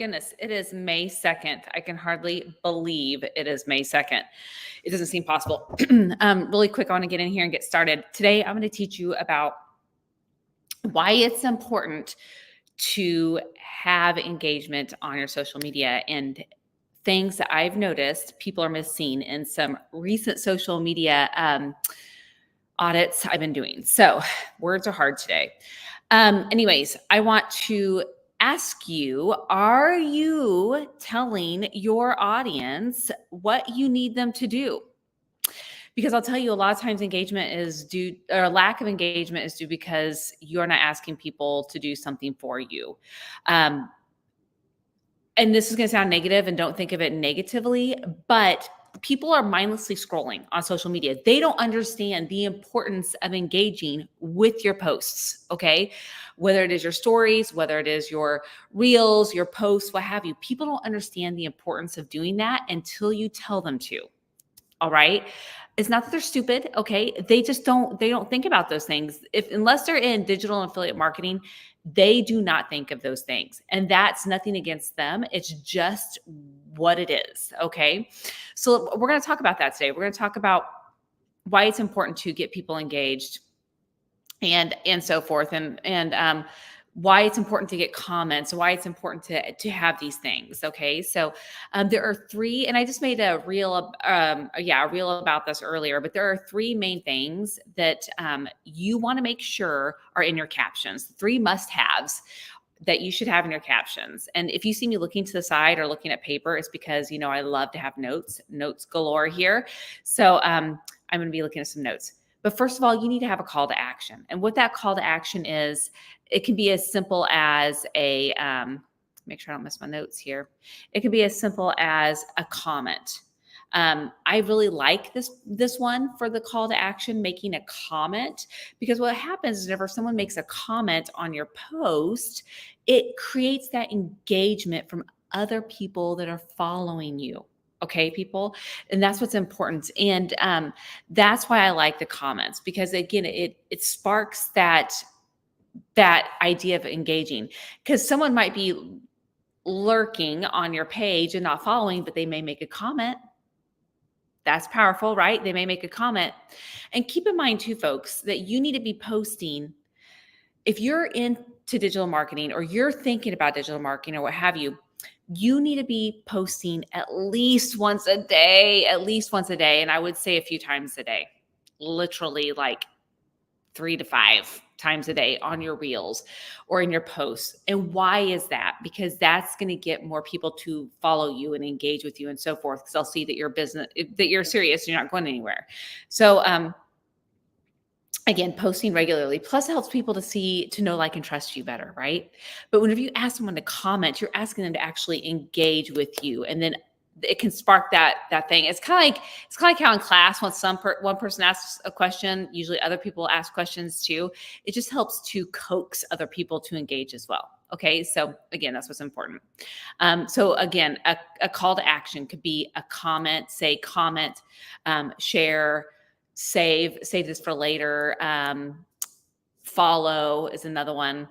goodness, it is May 2nd. I can hardly believe it is May 2nd. It doesn't seem possible. Really quick, I want to get in here and get started. Today, I'm going to teach you about why it's important to have engagement on your social media and things that I've noticed people are missing in some recent social media audits I've been doing. So words are hard today. Anyways, I want to ask you, are you telling your audience what you need them to do? Because I'll tell you, a lot of times engagement is due, or lack of engagement is due because you're not asking people to do something for you. And this is going to sound negative, and don't think of it negatively, but people are mindlessly scrolling on social media. They don't understand the importance of engaging with your posts, okay? Whether it is your stories, whether it is your reels, your posts, what have you. People don't understand the importance of doing that until you tell them to. All right. It's not that they're stupid. Okay. They don't think about those things. Unless they're in digital and affiliate marketing, they do not think of those things. And that's nothing against them. It's just what it is. Okay. So we're going to talk about that today. We're going to talk about why it's important to get people engaged and so forth. And why it's important to get comments, why it's important to have these things. Okay. So there are three, and I just made a reel about this earlier, but there are three main things that you want to make sure are in your captions, three must-haves that you should have in your captions. And if you see me looking to the side or looking at paper, it's because, I love to have notes galore here. So I'm going to be looking at some notes. But first of all, you need to have a call to action. And what that call to action is, it can be as simple as make sure I don't miss my notes here. It can be as simple as a comment. I really like this one for the call to action, making a comment, because what happens is whenever someone makes a comment on your post, it creates that engagement from other people that are following you. Okay, people. And that's what's important. And that's why I like the comments, because again, it sparks that idea of engaging, because someone might be lurking on your page and not following, but they may make a comment. That's powerful, right? They may make a comment. And keep in mind too, folks, that you need to be posting. If you're into digital marketing or you're thinking about digital marketing or what have you, you need to be posting at least once a day. And I would say a few times a day, literally like 3 to 5 times a day on your reels or in your posts. And why is that? Because that's going to get more people to follow you and engage with you and so forth, because they'll see that that you're serious, you're not going anywhere. So, again, posting regularly, plus it helps people to know, like, and trust you better, right? But whenever you ask someone to comment, you're asking them to actually engage with you, and then it can spark that thing. It's kind of like how in class, when one person asks a question, usually other people ask questions too. It just helps to coax other people to engage as well. Okay, so again, that's what's important. So again, a call to action could be a comment, say comment, share, save this for later. Follow is another one.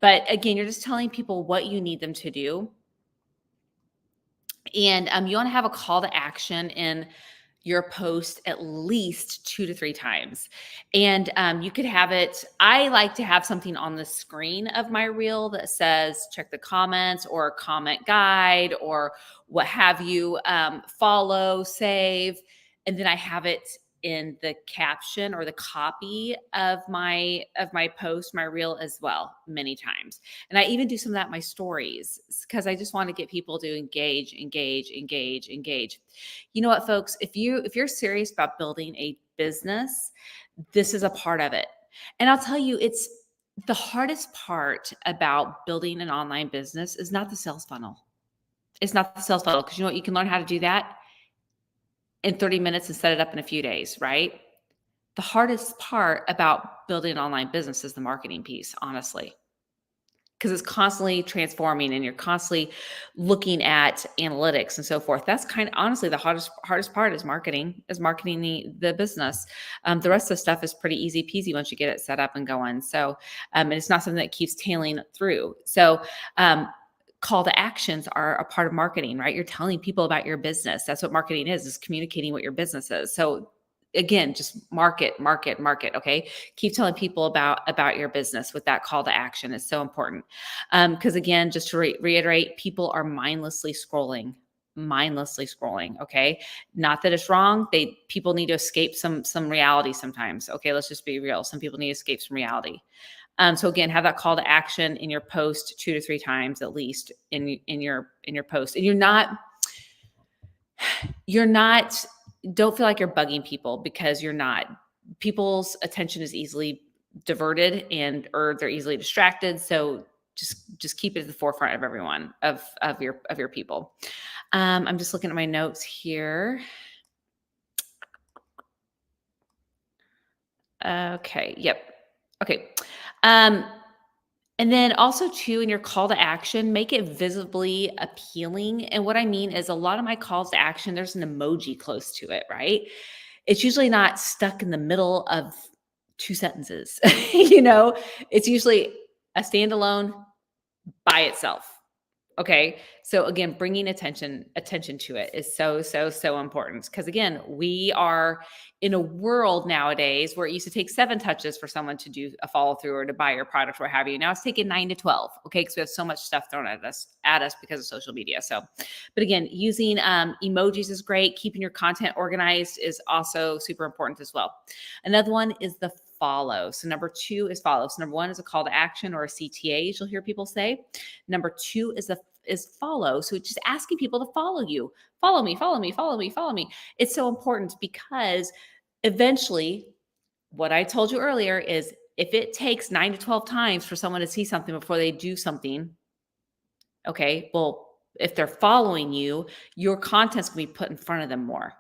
But again, you're just telling people what you need them to do. And you want to have a call to action in your post at least 2 to 3 times. And you could have it, I like to have something on the screen of my reel that says, check the comments, or a comment guide, or what have you, follow, save. And then I have it in the caption or the copy of my post, my reel as well, many times. And I even do some of that in my stories, because I just want to get people to engage. You know what, folks, if you're serious about building a business, this is a part of it. And I'll tell you, it's the hardest part about building an online business is not the sales funnel. It's not the sales funnel, because you know what, you can learn how to do that in 30 minutes and set it up in a few days, right? The hardest part about building an online business is the marketing piece, honestly, because it's constantly transforming and you're constantly looking at analytics and so forth. That's kind of honestly the hardest part is marketing the business. The rest of the stuff is pretty easy peasy once you get it set up and going. So, and it's not something that keeps tailing through. So, call to actions are a part of marketing, right? You're telling people about your business. That's what marketing is communicating what your business is. So again, just market, market, market. Okay. Keep telling people about your business with that call to action. It's so important. Because again, just to reiterate, people are mindlessly scrolling. Okay. Not that it's wrong. People need to escape some reality sometimes. Okay. Let's just be real. Some people need to escape some reality. So again, have that call to action in your post 2 to 3 times at least in your post. And you're not don't feel like you're bugging people, because you're not. People's attention is easily diverted or they're easily distracted. So just keep it at the forefront of everyone of your people. I'm just looking at my notes here. Okay. Yep. Okay. And then also too, in your call to action, make it visibly appealing. And what I mean is, a lot of my calls to action, there's an emoji close to it, right? It's usually not stuck in the middle of 2 sentences. It's usually a standalone by itself. Okay. So again, bringing attention to it is so important. Because again, we are in a world nowadays where it used to take 7 touches for someone to do a follow through or to buy your product or what have you. Now it's taking 9 to 12. Okay. Because we have so much stuff thrown at us because of social media. So, but again, using emojis is great. Keeping your content organized is also super important as well. Another one is the follow. So number 2 is follow. So number 1 is a call to action or a CTA, as you'll hear people say. Number 2 is follow. So it's just asking people to follow you. Follow me, follow me, follow me, follow me. It's so important, because eventually, what I told you earlier is, if it takes 9 to 12 times for someone to see something before they do something, okay, well, if they're following you, your content's gonna be put in front of them more.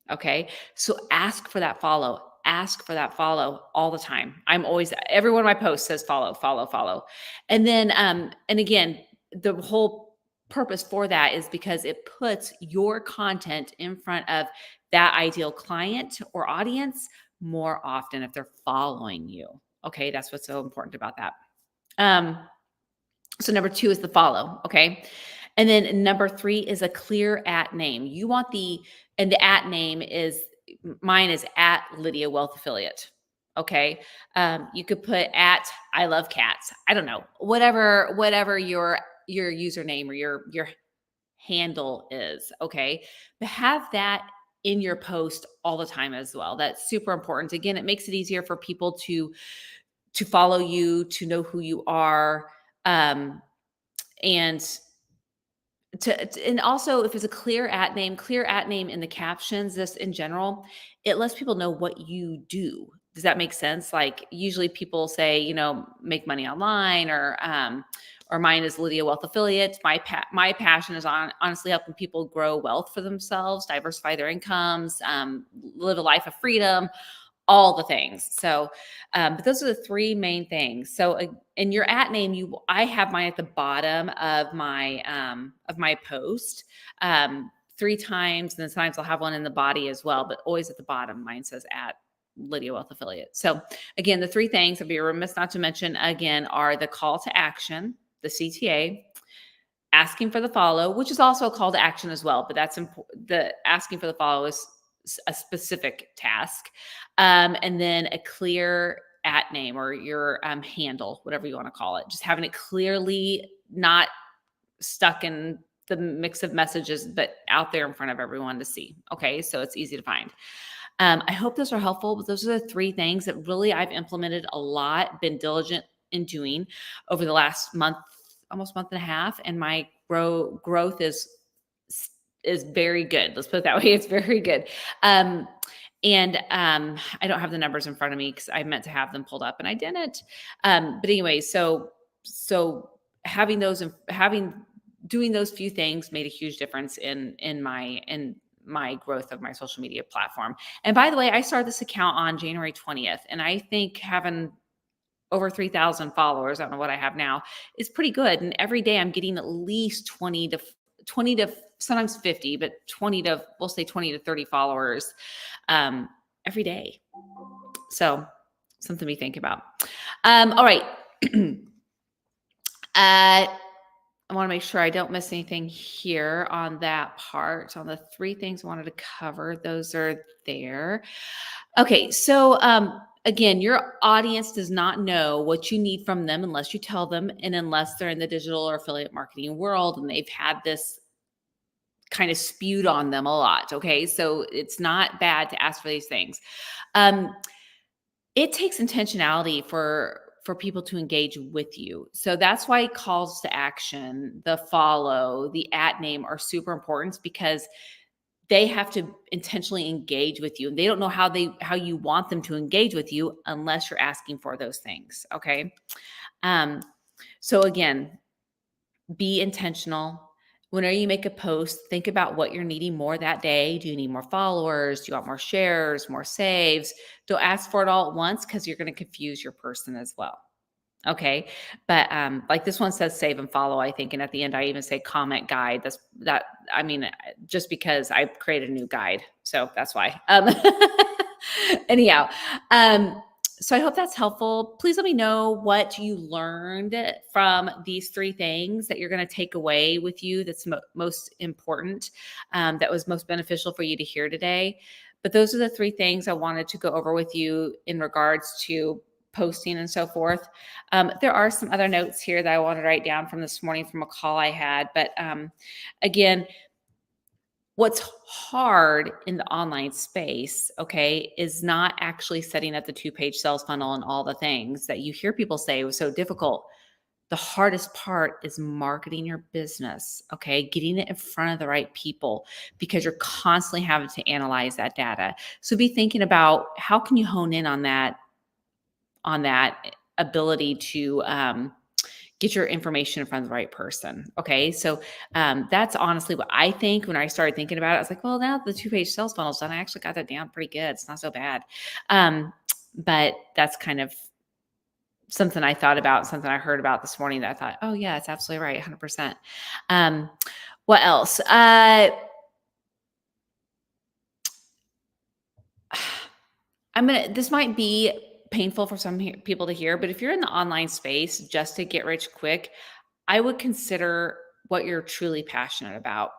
Okay. So ask for that follow. Ask for that follow all the time. Every one of my posts says follow, follow, follow. And then, and again, the whole purpose for that is because it puts your content in front of that ideal client or audience more often if they're following you. Okay. That's what's so important about that. So number 2 is the follow. Okay. And then number 3 is a clear @name. You want and the @name mine is @Lydia Wealth Affiliate. Okay. You could put @I love cats. I don't know, whatever your username or your handle is. Okay. But have that in your post all the time as well. That's super important. Again, it makes it easier for people to follow you, to know who you are. And and also, if it's a clear @name in the captions, this in general, it lets people know what you do. Does that make sense? Like, usually people say, make money online, or mine is Lydia Wealth Affiliate. My passion is honestly helping people grow wealth for themselves, diversify their incomes, live a life of freedom, all the things. So, but those are the 3 main things. So, in your @name, I have mine at the bottom of my post, 3 times, and then sometimes I'll have one in the body as well, but always at the bottom. Mine says @Lydia Wealth Affiliate. So again, the 3 things I'd be remiss not to mention again are the call to action, the CTA, asking for the follow, which is also a call to action as well, but that's important. The asking for the follow is a specific task. And then a clear @name or your handle, whatever you want to call it, just having it clearly not stuck in the mix of messages, but out there in front of everyone to see. Okay. So it's easy to find. I hope those are helpful, but those are the 3 things that really I've implemented a lot, been diligent in doing over the last month, almost month and a half. And my growth is very good. Let's put it that way. It's very good. And I don't have the numbers in front of me because I meant to have them pulled up and I didn't. But anyway, so having doing those few things made a huge difference in my growth of my social media platform. And by the way, I started this account on January 20th, and I think having over 3,000 followers, I don't know what I have now, is pretty good. And every day I'm getting at least 20 to sometimes 50, but we'll say 20 to 30 followers every day. So something we think about. All right. I want to make sure I don't miss anything here on that part. On the three things I wanted to cover, those are there. Okay, so again, your audience does not know what you need from them unless you tell them, and unless they're in the digital or affiliate marketing world and they've had this kind of spewed on them a lot. Okay, so it's not bad to ask for these things. Um, it takes intentionality for people to engage with you. So that's why calls to action, the follow, the at name are super important because they have to intentionally engage with you. And they don't know how you want them to engage with you unless you're asking for those things. Okay. Um, so again, be intentional. Whenever you make a post, think about what you're needing more that day. Do you need more followers? Do you want more shares, more saves? Don't ask for it all at once because you're going to confuse your person as well. Okay. But like this one says save and follow, I think. And at the end, I even say comment guide. I mean, just because I created a new guide. So that's why. Anyhow, so I hope that's helpful. Please let me know what you learned from these three things that you're going to take away with you that's most important, that was most beneficial for you to hear today. But those are the three things I wanted to go over with you in regards to posting and so forth. There are some other notes here that I want to write down from this morning from a call I had. But again, what's hard in the online space, okay, is not actually setting up the 2-page sales funnel and all the things that you hear people say was so difficult. The hardest part is marketing your business, okay, getting it in front of the right people because you're constantly having to analyze that data. So be thinking about how can you hone in on that ability to get your information in front of the right person. Okay. So that's honestly what I think when I started thinking about it. I was like, well, now the 2-page sales funnel's done. I actually got that down pretty good. It's not so bad. But that's kind of something I thought about, something I heard about this morning that I thought, oh yeah, it's absolutely right. 100%. What else? This might be painful for some people to hear, but if you're in the online space just to get rich quick, I would consider what you're truly passionate about.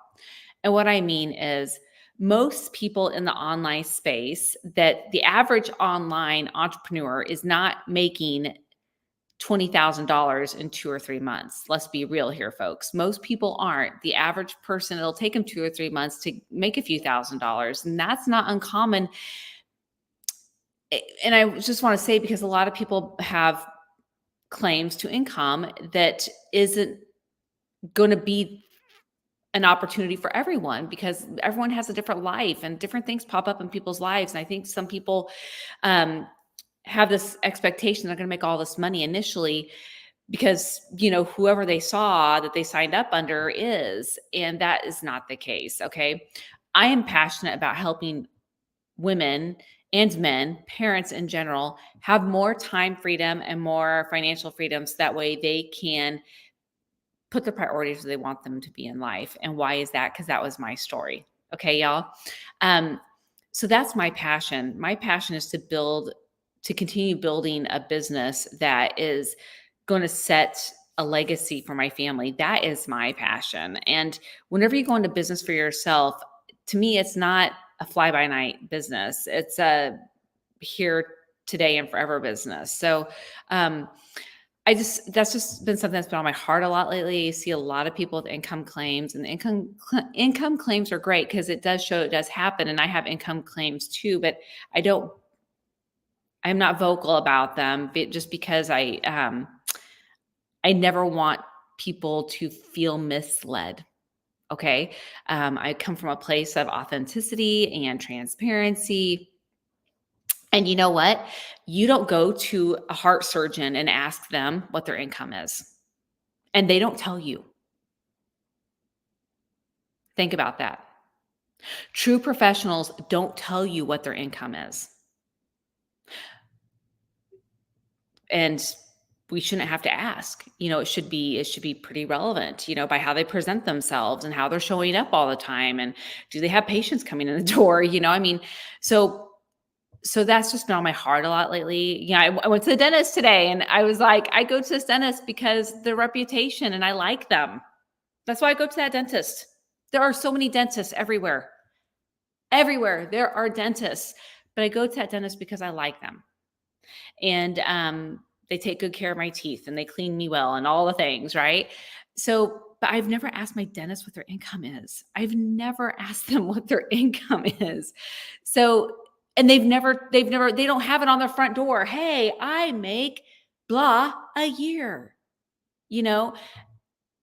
And what I mean is, most people in the online space, that the average online entrepreneur is not making $20,000 in 2 or 3 months. Let's be real here, folks. Most people aren't. The average person, it'll take them 2 or 3 months to make a few $1,000s. And that's not uncommon. And I just want to say, because a lot of people have claims to income that isn't going to be an opportunity for everyone, because everyone has a different life and different things pop up in people's lives. And I think some people have this expectation they're going to make all this money initially because, whoever they saw that they signed up under is, and that is not the case. Okay. I am passionate about helping women and men, parents in general, have more time freedom and more financial freedoms. That way they can put the priorities where they want them to be in life. And why is that? Because that was my story. Okay, y'all. Um, so that's my passion. My passion is to continue building a business that is going to set a legacy for my family. That is my passion. And whenever you go into business for yourself, to me, it's not a fly by night business. It's a here today and forever business. So, that's just been something that's been on my heart a lot lately. You see a lot of people with income claims, and income claims are great because it does show it does happen. And I have income claims too, but I'm not vocal about them just because I never want people to feel misled. Okay. I come from a place of authenticity and transparency. And you know what? You don't go to a heart surgeon and ask them what their income is, and they don't tell you. Think about that. True professionals don't tell you what their income is. And we shouldn't have to ask. It should be pretty relevant, by how they present themselves and how they're showing up all the time, and do they have patients coming in the door, I mean, so that's just been on my heart a lot lately. I went to the dentist today, and I was like, I go to this dentist because their reputation and I like them. That's why I go to that dentist. There are so many dentists everywhere. Everywhere there are dentists, but I go to that dentist because I like them. And they take good care of my teeth and they clean me well and all the things, right? So, but I've never asked my dentist what their income is. I've never asked them what their income is. So, and they don't have it on their front door. Hey, I make blah a year. You know,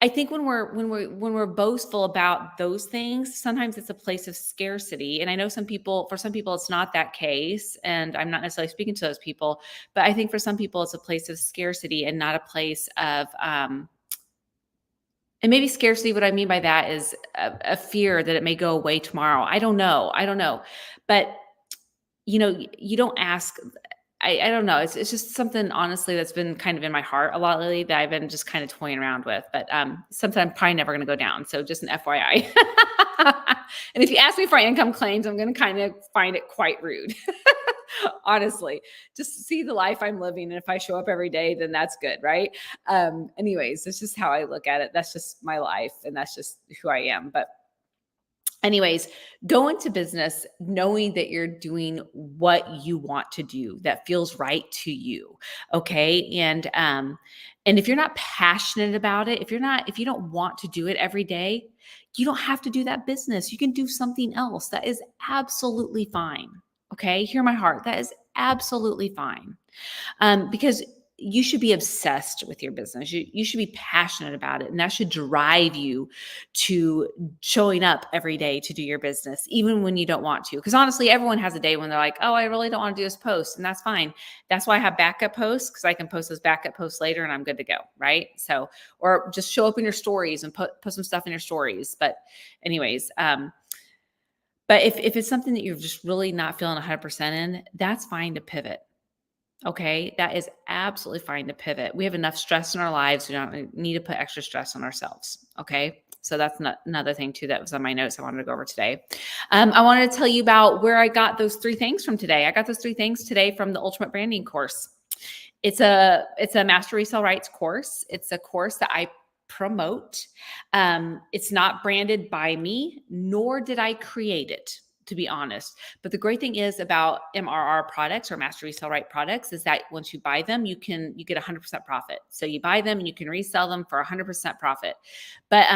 I think when we're boastful about those things, sometimes it's a place of scarcity. And I know for some people, it's not that case. And I'm not necessarily speaking to those people, but I think for some people, it's a place of scarcity and not a place of, and maybe scarcity, what I mean by that is a fear that it may go away tomorrow. I don't know. But you don't ask. I don't know. It's just something honestly that's been kind of in my heart a lot lately that I've been just kind of toying around with. But something I'm probably never going to go down. So just an FYI. And if you ask me for income claims, I'm going to kind of find it quite rude. Honestly, just see the life I'm living. And if I show up every day, then that's good, right? Anyways, that's just how I look at it. That's just my life, and that's just who I am. But anyways, go into business knowing that you're doing what you want to do that feels right to you. Okay. And if you're not passionate about it, if you don't want to do it every day, you don't have to do that business. You can do something else. That is absolutely fine. Okay. Hear my heart. That is absolutely fine. Because you should be obsessed with your business. You should be passionate about it. And that should drive you to showing up every day to do your business, even when you don't want to. Because honestly, everyone has a day when they're like, oh, I really don't want to do this post. And that's fine. That's why I have backup posts, because I can post those backup posts later and I'm good to go. Right. So, or just show up in your stories and put some stuff in your stories. But anyways, but if it's something that you're just really not feeling 100% in, that's fine to pivot. Okay, that is absolutely fine to pivot. We have enough stress in our lives. We don't need to put extra stress on ourselves. Okay, so that's another thing too that was on my notes I wanted to go over today. I wanted to tell you about where I got those 3 things from today. I got those 3 things today from the Ultimate Branding course. It's a Master Resale Rights course. It's a course that I promote. It's not branded by me, nor did I create it, to be honest. But the great thing is about MRR products or Master Resale Right products is that once you buy them, you get 100% profit. So you buy them and you can resell them for 100% profit. But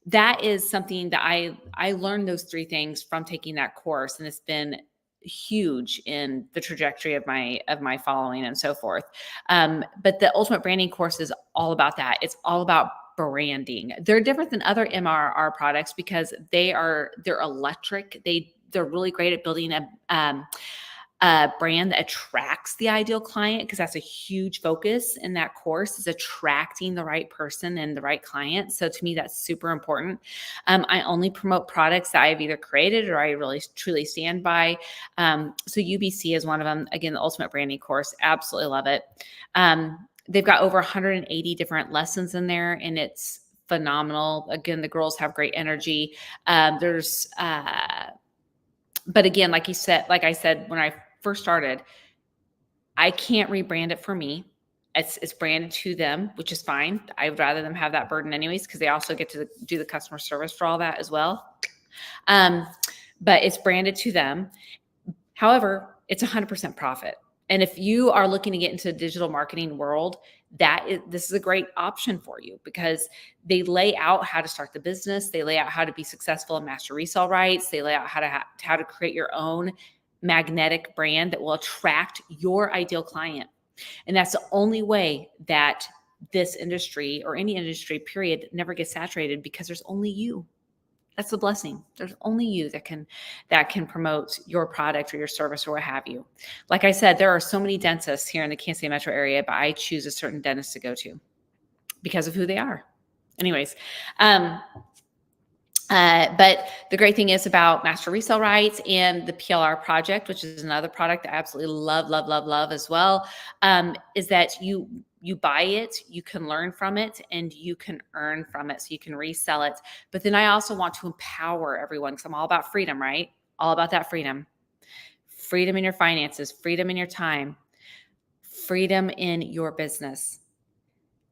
that is something that I learned those 3 things from taking that course, and it's been huge in the trajectory of my following and so forth. But the Ultimate Branding course is all about that. It's all about branding. They're different than other MRR products because they're electric. They're really great at building a brand that attracts the ideal client, because that's a huge focus in that course, is attracting the right person and the right client. So to me, that's super important. I only promote products that I've either created or I really truly stand by. So UBC is one of them. Again, the Ultimate Branding course, absolutely love it. They've got over 180 different lessons in there, and it's phenomenal. Again, the girls have great energy. But again, like I said, when I first started, I can't rebrand it for me. It's branded to them, which is fine. I would rather them have that burden anyways, because they also get to do the customer service for all that as well. But it's branded to them. However, it's 100% profit. And if you are looking to get into the digital marketing world, this is a great option for you, because they lay out how to start the business. They lay out how to be successful in Master Resale Rights. They lay out how to create your own magnetic brand that will attract your ideal client. And that's the only way that this industry, or any industry period, never gets saturated, because there's only you. That's the blessing. There's only you that can promote your product or your service or what have you. Like I said, there are so many dentists here in the Kansas City metro area, but I choose a certain dentist to go to because of who they are. Anyways, but the great thing is about Master Resale Rights and the PLR project, which is another product I absolutely love as well, is that you buy it, you can learn from it, and you can earn from it, so you can resell it. But then I also want to empower everyone, because I'm all about freedom, right? All about that freedom. Freedom in your finances, freedom in your time, freedom in your business.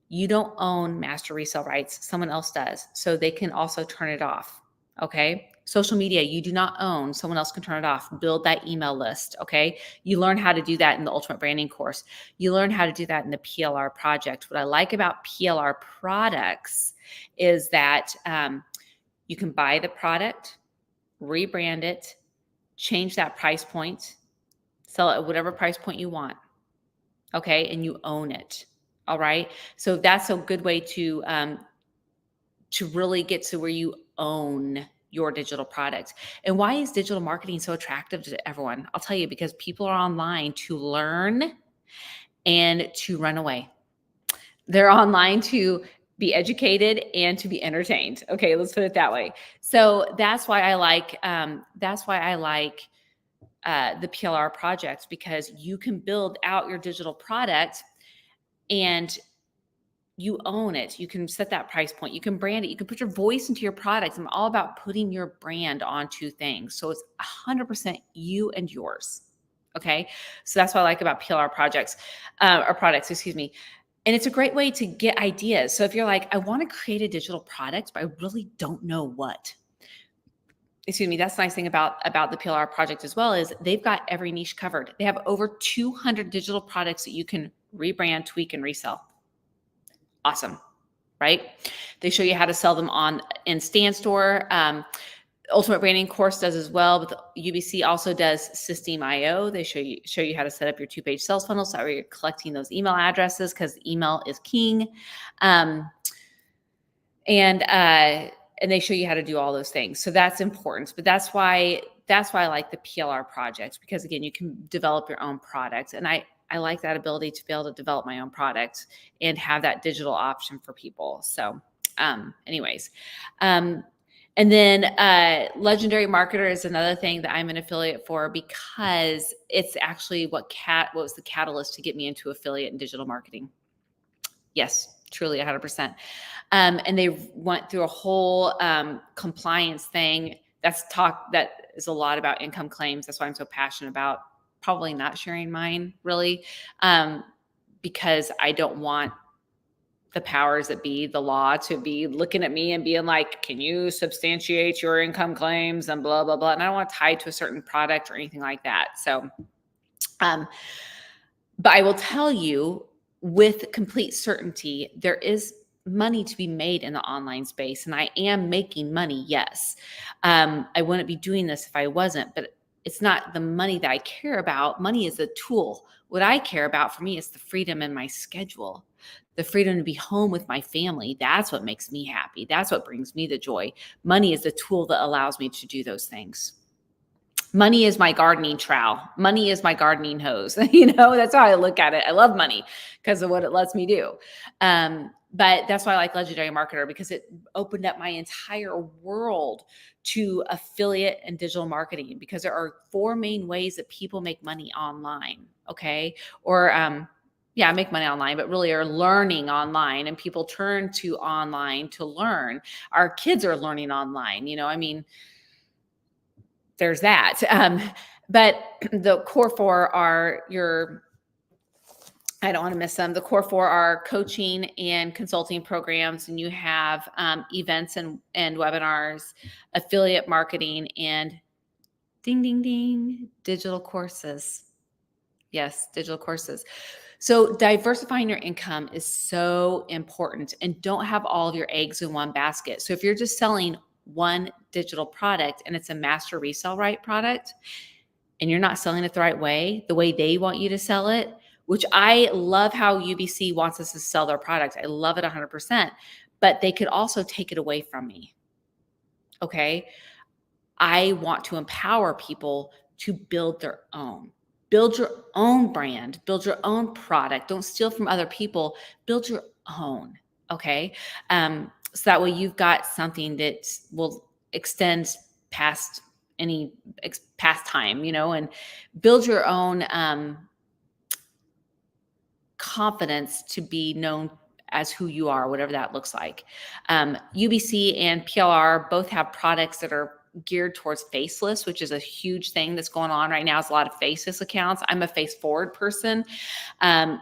You don't own master resale rights. Someone else does. So they can also turn it off. Okay. Social media, you do not own. Someone else can turn it off. Build that email list. Okay. You learn how to do that in the Ultimate Branding course. You learn how to do that in the PLR project. What I like about PLR products is that you can buy the product, rebrand it, change that price point, sell it at whatever price point you want. Okay. And you own it. All right. So that's a good way to really get to where you own your digital product. And why is digital marketing so attractive to everyone? I'll tell you, because people are online to learn and to run away. They're online to be educated and to be entertained. Okay, let's put it that way. So that's why I like the PLR project, because you can build out your digital product and you own it. You can set that price point. You can brand it. You can put your voice into your products. I'm all about putting your brand onto things. So it's 100% you and yours. Okay. So that's what I like about PLR projects or products, excuse me. And it's a great way to get ideas. So if you're like, I want to create a digital product, but I really don't know what. Excuse me, that's the nice thing about the PLR project as well, is they've got every niche covered. They have over 200 digital products that you can rebrand, tweak, and resell. Awesome, right? They show you how to sell them in Stand Store. Ultimate Branding course does as well, but the UBC also does System.io. They show you how to set up your 2-page sales funnel, so you're collecting those email addresses, because email is king. And they show you how to do all those things. So that's important. But that's why I like the PLR project, because again, you can develop your own product. And I like that ability to be able to develop my own product and have that digital option for people. So anyways, and then Legendary Marketer is another thing that I'm an affiliate for, because it's actually what was the catalyst to get me into affiliate and digital marketing. Yes, truly 100%. And they went through a whole compliance thing. That is a lot about income claims. That's why I'm so passionate about probably not sharing mine, really, because I don't want the powers that be, the law, to be looking at me and being like, can you substantiate your income claims and blah, blah, blah. And I don't want to tie to a certain product or anything like that. So, but I will tell you with complete certainty, there is money to be made in the online space. And I am making money. Yes. I wouldn't be doing this if I wasn't, but it's not the money that I care about. Money is a tool. What I care about for me is the freedom in my schedule, the freedom to be home with my family. That's what makes me happy. That's what brings me the joy. Money is the tool that allows me to do those things. Money is my gardening trowel. Money is my gardening hose. That's how I look at it. I love money because of what it lets me do. But that's why I like Legendary Marketer, because it opened up my entire world to affiliate and digital marketing, because there are 4 main ways that people make money online. Okay. Or, make money online, but really are learning online, and people turn to online to learn. Our kids are learning online, there's that. But the core 4 are I don't want to miss them. The core 4 are coaching and consulting programs, and you have events and webinars, affiliate marketing, and ding, ding, ding, digital courses. Yes, digital courses. So diversifying your income is so important, and don't have all of your eggs in one basket. So if you're just selling one digital product and it's a master resale right product, and you're not selling it the right way, the way they want you to sell it, which I love how UBC wants us to sell their product. I love it 100%, but they could also take it away from me. Okay. I want to empower people to build their own. Build your own brand, build your own product. Don't steal from other people, build your own. Okay. So that way you've got something that will extend past past time, and build your own confidence to be known as who you are, whatever that looks like. UBC and PLR both have products that are geared towards faceless, which is a huge thing that's going on right now. It's a lot of faceless accounts. I'm a face forward person,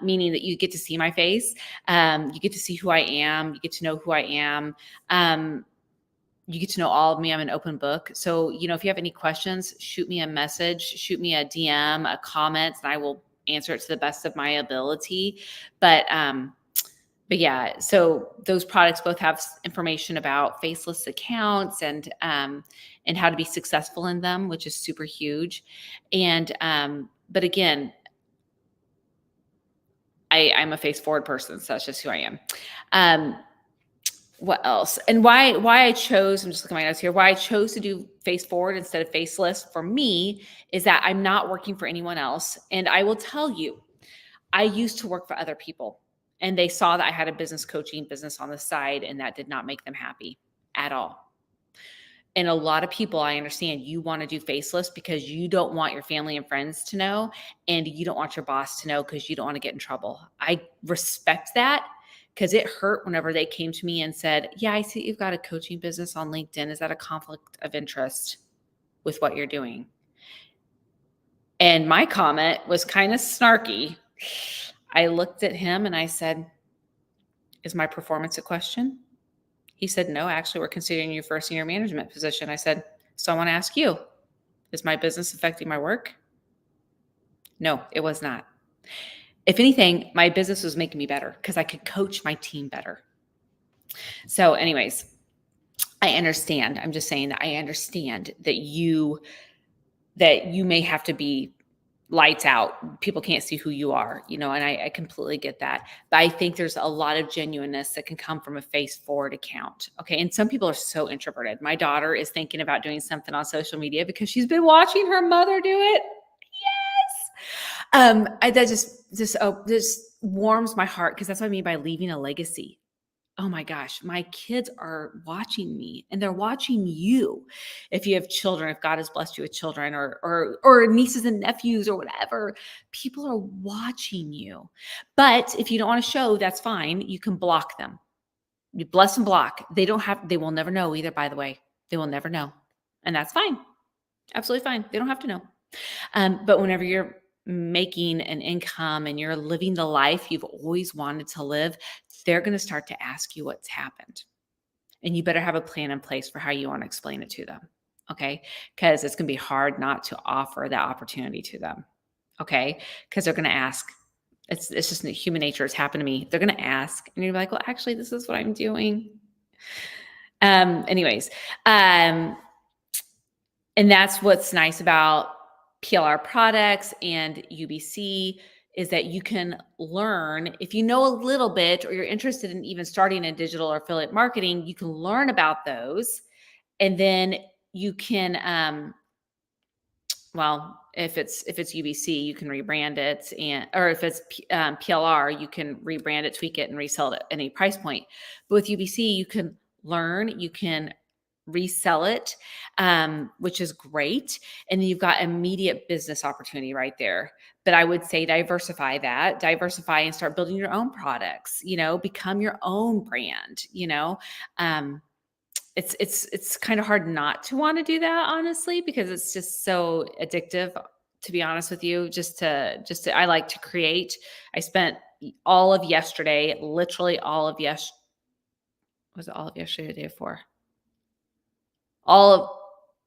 meaning that you get to see my face. You get to see who I am. You get to know who I am. You get to know all of me. I'm an open book. So, if you have any questions, shoot me a message, shoot me a DM, a comment, and I will answer it to the best of my ability. But yeah, so those products both have information about faceless accounts and how to be successful in them, which is super huge. And but again, I'm a face forward person, so that's just who I am. What else? And why I chose, I'm just looking at my notes here, why I chose to do face forward instead of faceless for me is that I'm not working for anyone else. And I will tell you, I used to work for other people and they saw that I had a business coaching business on the side and that did not make them happy at all. And a lot of people, I understand, you want to do faceless because you don't want your family and friends to know, and you don't want your boss to know because you don't want to get in trouble. I respect that because it hurt whenever they came to me and said, yeah, I see you've got a coaching business on LinkedIn. Is that a conflict of interest with what you're doing? And my comment was kind of snarky. I looked at him and I said, is my performance a question? He said, no, actually, we're considering you for a senior management position. I said, so I want to ask you, is my business affecting my work? No, it was not. If anything, my business was making me better because I could coach my team better. So anyways, I understand. I'm just saying that I understand that you may have to be lights out. People can't see who you are, and I completely get that. But I think there's a lot of genuineness that can come from a face forward account. Okay. And some people are so introverted. My daughter is thinking about doing something on social media because she's been watching her mother do it. Yes. That just warms my heart because that's what I mean by leaving a legacy. Oh my gosh, my kids are watching me and they're watching you. If you have children, if God has blessed you with children or nieces and nephews or whatever, people are watching you. But if you don't want to show, that's fine. You can block them. You bless and block. They will never know either, by the way. They will never know. And that's fine. Absolutely fine. They don't have to know. But whenever you're making an income and you're living the life you've always wanted to live, they're going to start to ask you what's happened. And you better have a plan in place for how you want to explain it to them. Okay. Because it's going to be hard not to offer that opportunity to them. Okay. Because they're going to ask. It's just human nature. It's happened to me. They're going to ask. And you're like, well, actually, this is what I'm doing. Anyways. And that's what's nice about PLR products and UBC is that you can learn, if you know a little bit or you're interested in even starting in digital or affiliate marketing, you can learn about those. And then you can, well, if it's UBC, you can rebrand it, or if it's PLR, you can rebrand it, tweak it, and resell it at any price point. But with UBC, you can learn, you can resell it, which is great. And then you've got immediate business opportunity right there. But I would say diversify and start building your own products, become your own brand, it's kind of hard not to want to do that, honestly, because it's just so addictive, to be honest with you, I like to create. I spent all of yesterday, literally all of yesterday, was it all of yesterday or the day before? All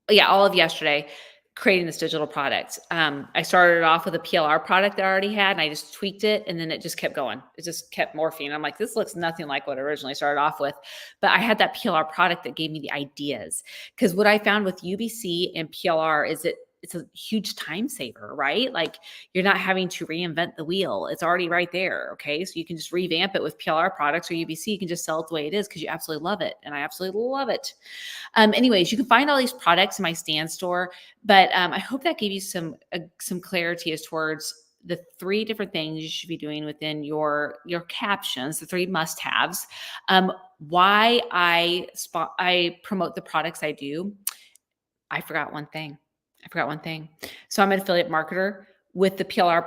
of yesterday creating this digital product. I started off with a PLR product that I already had and I just tweaked it and then it just kept going. It just kept morphing. I'm like, this looks nothing like what I originally started off with. But I had that PLR product that gave me the ideas. Because what I found with UBC and PLR is it's a huge time saver, right? Like you're not having to reinvent the wheel. It's already right there. Okay. So you can just revamp it with PLR products or UBC. You can just sell it the way it is because you absolutely love it. And I absolutely love it. Anyways, you can find all these products in my Stand store, but I hope that gave you some clarity as towards the 3 different things you should be doing within your captions, the 3 must-haves. Why I promote the products I do. I forgot one thing. So I'm an affiliate marketer. With the PLR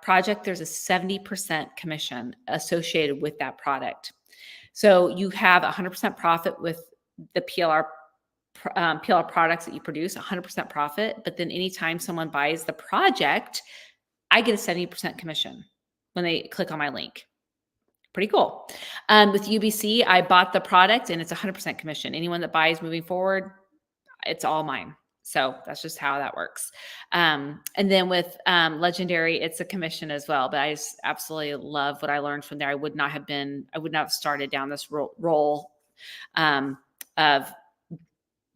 project, there's a 70% commission associated with that product. So you have 100% profit with the PLR PLR products that you produce, 100% profit. But then anytime someone buys the project, I get a 70% commission when they click on my link. Pretty cool. With UBC, I bought the product and it's 100% commission. Anyone that buys moving forward, it's all mine. So that's just how that works. And then with Legendary, it's a commission as well. But I just absolutely love what I learned from there. I would not have started down this role of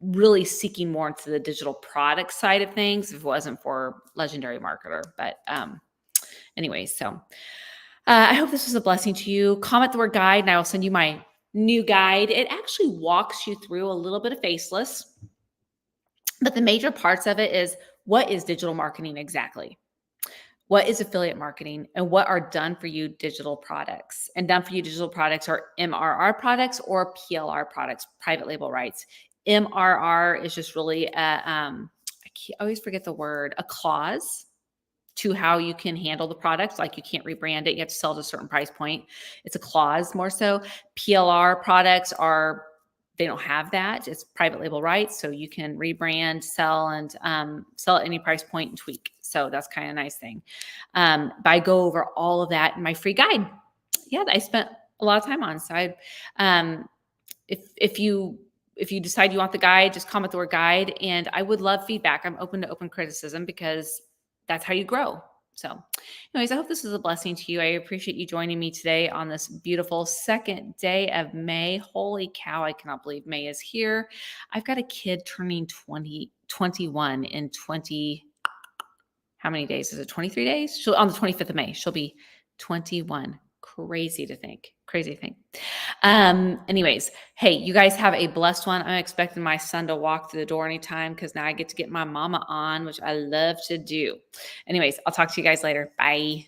really seeking more into the digital product side of things if it wasn't for Legendary Marketer. But anyway, so I hope this was a blessing to you. Comment the word guide and I will send you my new guide. It actually walks you through a little bit of faceless, but the major parts of it is, what is digital marketing exactly? What is affiliate marketing, and what are done for you digital products? And done for you digital products are MRR products or PLR products, private label rights. MRR is just really I always forget the word, a clause to how you can handle the product. Like you can't rebrand it. You have to sell at a certain price point. It's a clause more so. PLR products they don't have that. It's private label rights. So you can rebrand, sell, and sell at any price point and tweak. So that's kind of a nice thing. But I go over all of that in my free guide. Yeah, that I spent a lot of time on. So if you decide you want the guide, just comment the word guide. And I would love feedback. I'm open to open criticism because that's how you grow. So anyways, I hope this was a blessing to you. I appreciate you joining me today on this beautiful second day of May. Holy cow, I cannot believe May is here. I've got a kid turning 21 in 20, how many days? Is it 23 days? On the 25th of May, she'll be 21. Crazy to think. Anyways, hey, you guys have a blessed one. I'm expecting my son to walk through the door anytime because now I get to get my mama on, which I love to do. Anyways, I'll talk to you guys later. Bye.